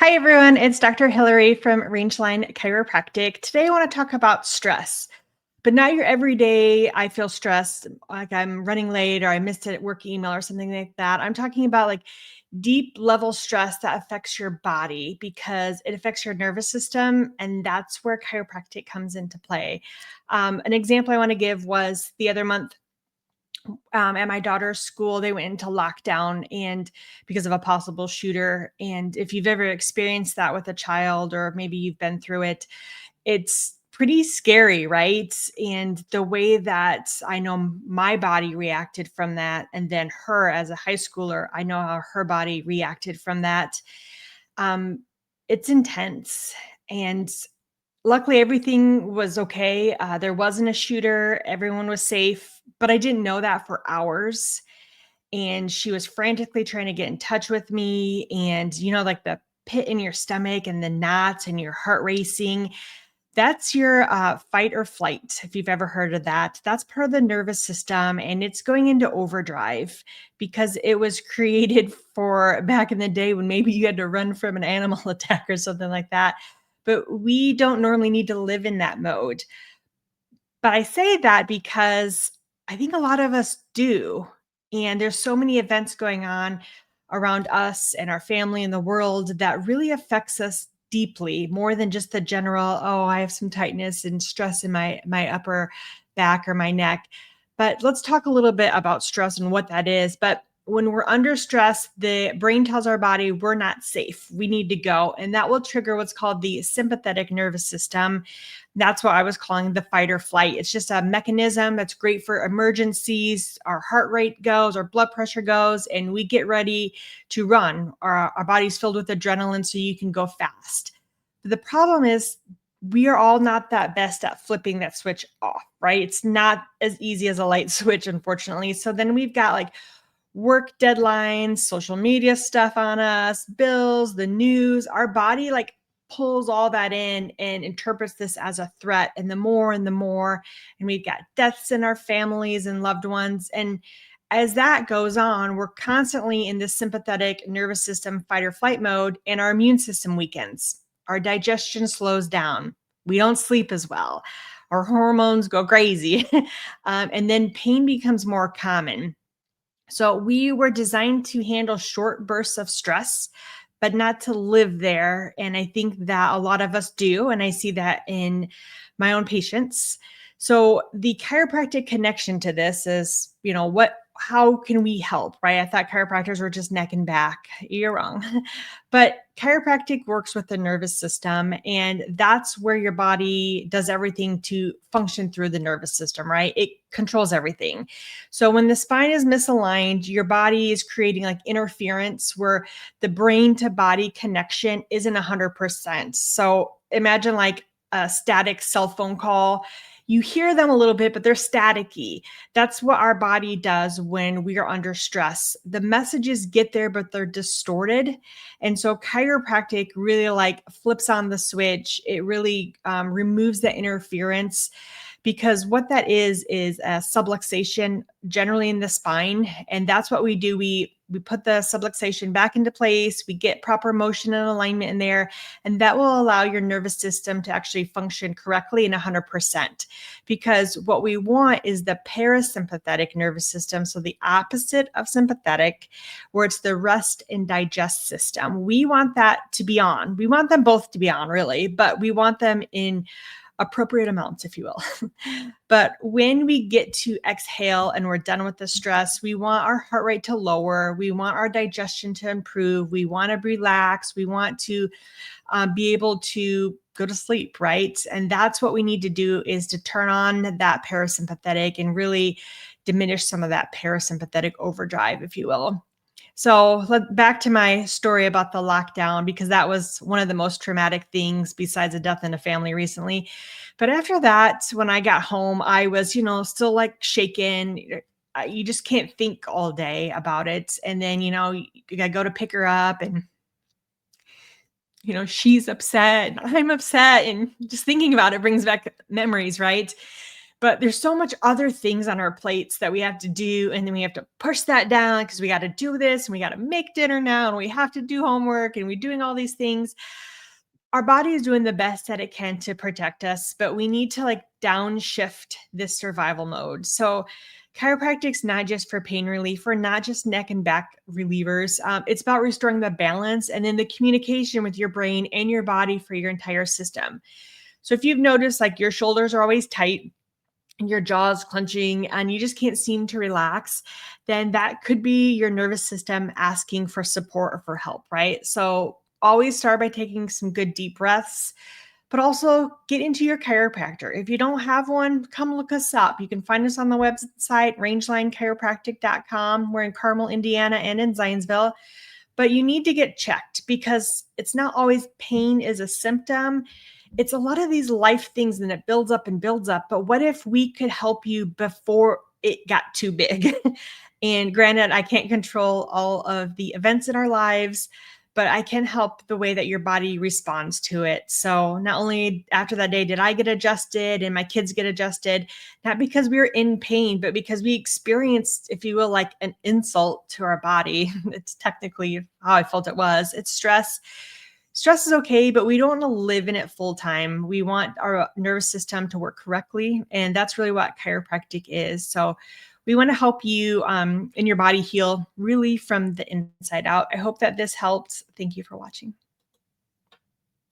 Hi, everyone. It's Dr. Hillary from Rangeline Chiropractic. Today, I want to talk about stress, but not your everyday, I feel stressed, like I'm running late or I missed a work email or something like that. I'm talking about like deep level stress that affects your body because it affects your nervous system. And that's where chiropractic comes into play. An example I want to give was the other month at my daughter's school, they went into lockdown and because of a possible shooter. And if you've ever experienced that with a child, or maybe you've been through it, it's pretty scary, right? And the way that I know my body reacted from that, and then her as a high schooler, I know how her body reacted from that. Um, it's intense. And luckily, everything was okay. There wasn't a shooter. Everyone was safe, but I didn't know that for hours. And she was frantically trying to get in touch with me. And, like the pit in your stomach and the knots and your heart racing, that's your fight or flight. If you've ever heard of that, that's part of the nervous system. And it's going into overdrive because it was created for back in the day when maybe you had to run from an animal attack or something like that. But we don't normally need to live in that mode. But I say that because I think a lot of us do. And there's so many events going on around us and our family and the world that really affects us deeply, more than just the general, oh, I have some tightness and stress in my upper back or my neck. But let's talk a little bit about stress and what that is. But when we're under stress, the brain tells our body we're not safe. We need to go. And that will trigger what's called the sympathetic nervous system. That's what I was calling the fight or flight. It's just a mechanism that's great for emergencies. Our heart rate goes, our blood pressure goes, and we get ready to run. Our body's filled with adrenaline so you can go fast. The problem is we are all not that best at flipping that switch off, right? It's not as easy as a light switch, unfortunately. So then we've got like work deadlines, social media stuff on us, bills, the news. Our body like pulls all that in and interprets this as a threat. And the more and the more, and we've got deaths in our families and loved ones. And as that goes on, we're constantly in this sympathetic nervous system fight or flight mode, and our immune system weakens. Our digestion slows down. We don't sleep as well. Our hormones go crazy. And then pain becomes more common. So we were designed to handle short bursts of stress, but not to live there. And I think that a lot of us do. And I see that in my own patients. So the chiropractic connection to this is, how can we help, right? I thought chiropractors were just neck and back. You're wrong. But chiropractic works with the nervous system, and that's where your body does everything to function through the nervous system, right? It controls everything. So when the spine is misaligned, your body is creating like interference where the brain to body connection isn't 100%. So imagine like a static cell phone call. You hear them a little bit, but they're staticky. That's what our body does when we are under stress. The messages get there, but they're distorted. And so chiropractic really like flips on the switch. It really removes the interference, because what that is a subluxation generally in the spine. And that's what we do. We put the subluxation back into place. We get proper motion and alignment in there, and that will allow your nervous system to actually function correctly and 100%. Because what we want is the parasympathetic nervous system, so the opposite of sympathetic, where it's the rest and digest system. We want that to be on. We want them both to be on, really, but we want them in appropriate amounts, if you will. But when we get to exhale and we're done with the stress, we want our heart rate to lower. We want our digestion to improve. We want to relax. We want to be able to go to sleep, right? And that's what we need to do, is to turn on that parasympathetic and really diminish some of that parasympathetic overdrive, if you will. So back to my story about the lockdown, because that was one of the most traumatic things besides a death in a family recently. But after that, when I got home, I was, still like shaken. You just can't think all day about it. And then, you got to go to pick her up, and, she's upset and I'm upset. And just thinking about it brings back memories, right? But there's so much other things on our plates that we have to do, and then we have to push that down because we got to do this and we got to make dinner now and we have to do homework and we're doing all these things. Our body is doing the best that it can to protect us, but we need to like downshift this survival mode. So chiropractic's not just for pain relief or not just neck and back relievers. It's about restoring the balance and then the communication with your brain and your body for your entire system. So if you've noticed like your shoulders are always tight and your jaw's clenching and you just can't seem to relax, then that could be your nervous system asking for support or for help, right? So always start by taking some good deep breaths, but also get into your chiropractor. If you don't have one, come look us up. You can find us on the website, rangelinechiropractic.com. We're in Carmel, Indiana, and in Zionsville. But you need to get checked because it's not always pain is a symptom. It's a lot of these life things and it builds up and builds up. But what if we could help you before it got too big? And granted, I can't control all of the events in our lives, but I can help the way that your body responds to it. So not only after that day did I get adjusted and my kids get adjusted, not because we were in pain, but because we experienced, if you will, like an insult to our body. It's technically how I felt it was. It's stress. Stress is okay, but we don't want to live in it full time. We want our nervous system to work correctly. And that's really what chiropractic is. So we want to help you and your body heal really from the inside out. I hope that this helped. Thank you for watching.